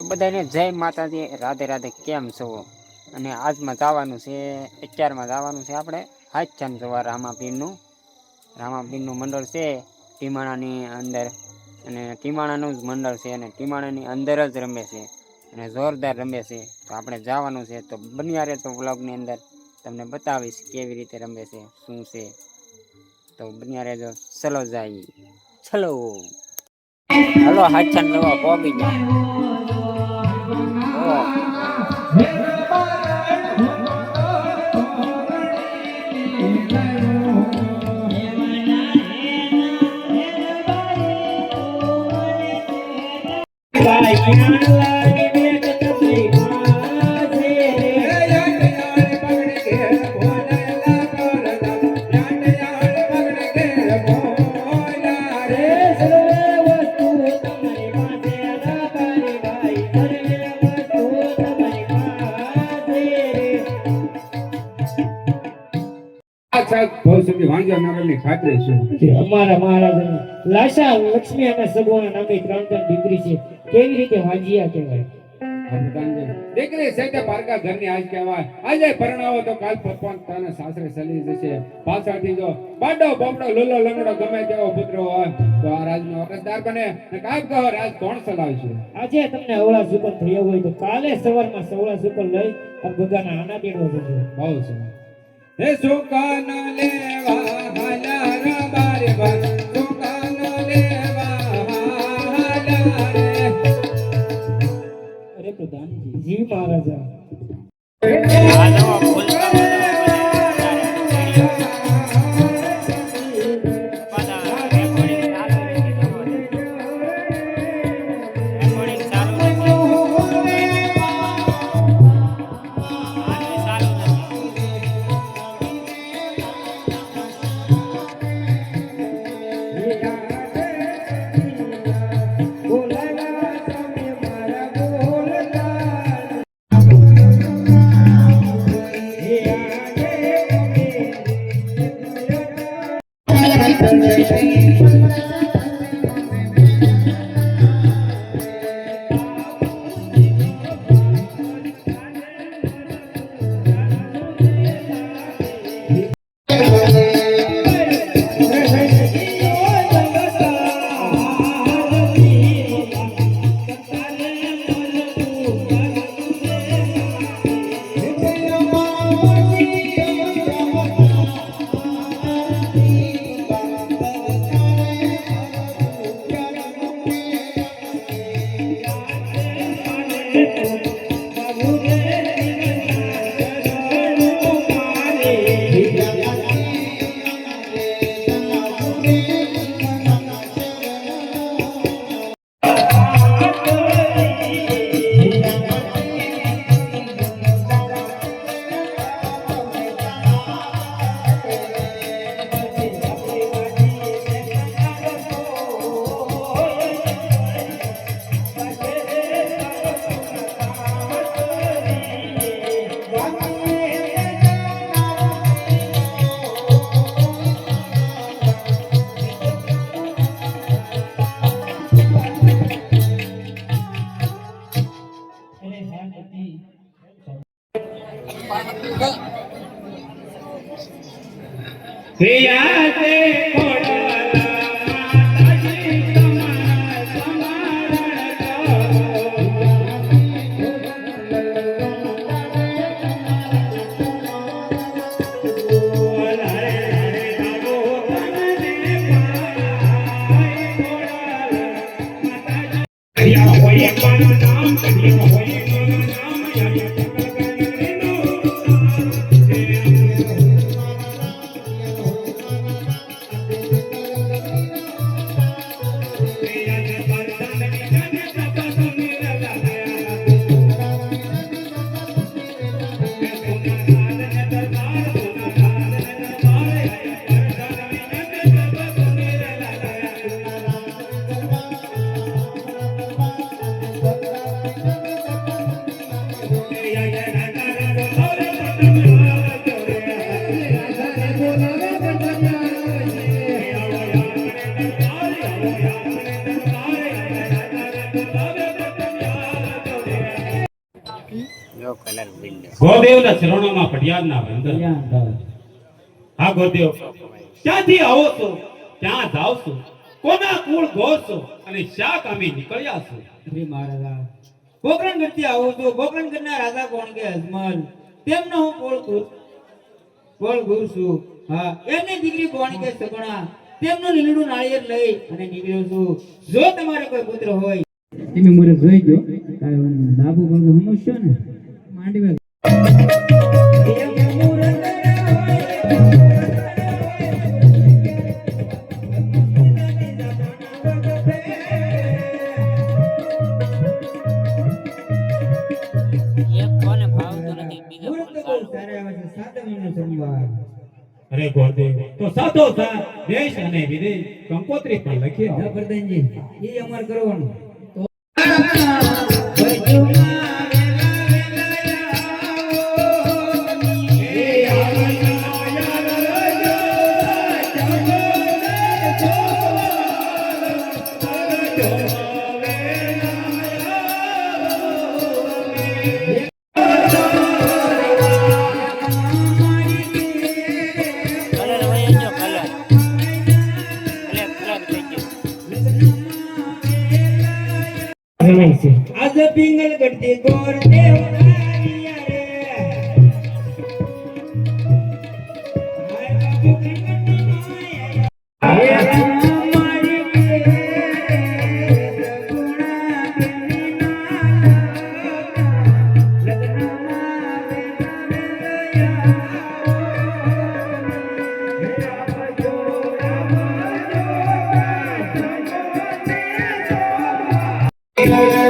બધાને જય માતાજી, રાધે રાધે. કેમ છો? અને આજમાં જવાનું છે, અત્યારમાં જવાનું છે આપણે હાથચાંદ જોવા. રામાપીરનું મંડળ છે ટીમાણાની અંદર, અને ટીમાણાનું જ મંડળ છે, અને ટીમાણાની અંદર જ રમે છે, અને જોરદાર રમે છે. તો આપણે જવાનું છે, તો બન્યા રહેતો વ્લોગની અંદર. તમને બતાવીશ કેવી રીતે રમે છે, શું છે. તો બન્યા રહેજો. ચલો જાય, ચલો. હલો, હાથચાંદ જોવા પહોંચી ગયા. અમારા મહારાજ લાશા લક્ષ્મી અને સગુણા નામની 3 દીકરી છે. કેવી રીતે વાંજિયા કહેવાય? દીકરી છે પારકા ઘરની આજ કહેવાય. આજે પરણાવો તો કાલ પોતાના સાસરે ચલી જશે. પાછળથી જો બાડો બોપડો લુલો લંગડો ગમે તેવો પુત્ર હોય તો આ રાજનો વારસદાર બને. ને કામ કહો રાજ કોણ ચલાવશે? આજે તમને અવળા સુકન થયો હોય તો કાલે સવારમાં સવળા સુકન લઈ અને ભગાના આના તેડવો જજો. બહુ છે. હે સુકન લેવા હાલા રબારે બા, સુકન લેવા હાલા રે. અરે પ્રધાનજી, જી મહારાજા. જો કલર બિલ્ડ ગોદેવના ચરણોમાં ફરિયાદના વંદન. હા ગોદેવ, ક્યાંથી આવો છો, ક્યાં જાવ છો, કોના કુળ ગોર છો અને શા કામે નીકળ્યા છો? શ્રી મહારાજા પોકરણગઢથી આવું છું. પોકરણગઢના રાજા કોણ કે અજમલ, તેમનો હું કોળ ગુરુ છું. હા, એમની દીકરી કોણ કે સગુણા, તેમનું લીલું નાળિયેર લઈ અને નીકળ્યો છું. જો તમારે કોઈ પુત્ર હોય તમે મને જોઈ ગયો કાંઈ લાભો પણ સમજશો ને માંડવે એક કોને ભાવતું નથી બીજા કોણ ચાલુ અરે ગોદેવ, તો સાથો સાથ દેશ અને વિદેશ કંકોત્રી પણ લખી આવો. પ્રધાનજી એ અમાર કરવાનું કલર વહી ગયો કલર કલર થઈ ગયો રમાય છે આજ પિંગલ ગઢતી ગોર દેવ આવ્યા રે. હાય બાપુ કૃષ્ણ માયા. મારી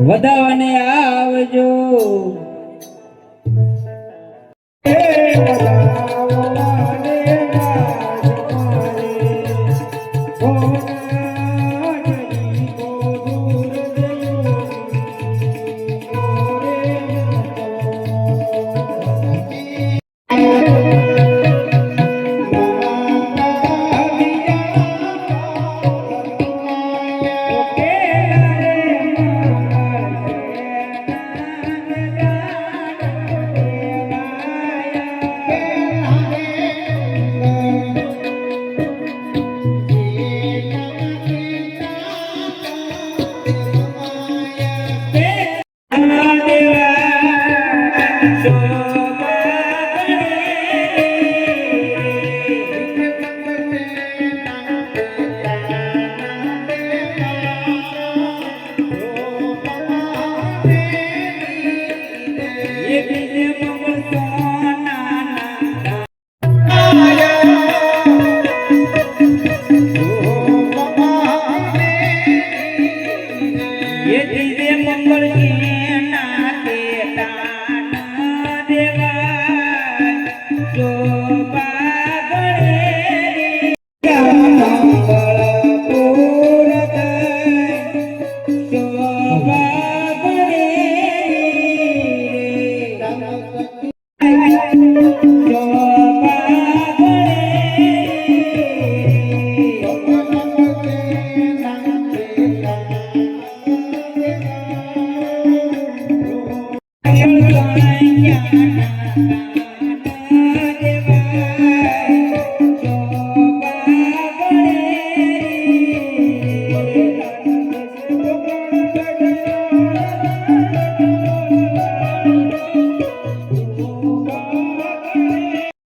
વધાવાને આવજો.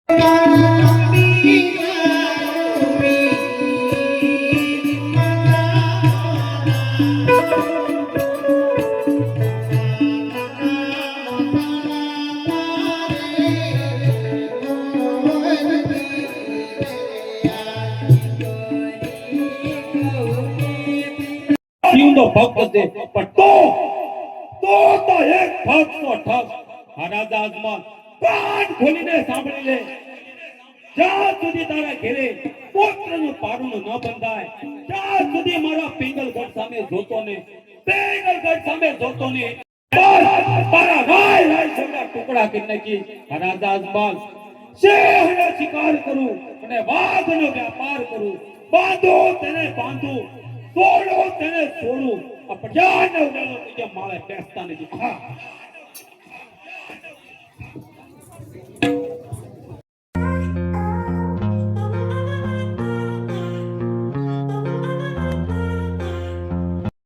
શિવનો ભક્ત છે પણ તો એક ભક્તનો ઠગ. આ રાજા અજમલ કાન ખોલીને સાંભળી લે. જ્યાં સુધી તારા ઘેરે પુત્રનું પારણું ન બંધાય ત્યાં સુધી મારા પિંગલગઢ સામે જોતો ને તારા રાય જેવડા ટુકડા કરી નાખી. આ રાજા અજમલ સિંહનો શિકાર કરું અને વાઘનો વ્યાપાર કરું. બાંધું છોડો તેને છોડું. આ પટિયાળને ઉડાડો કે માળે બેસતા નથી.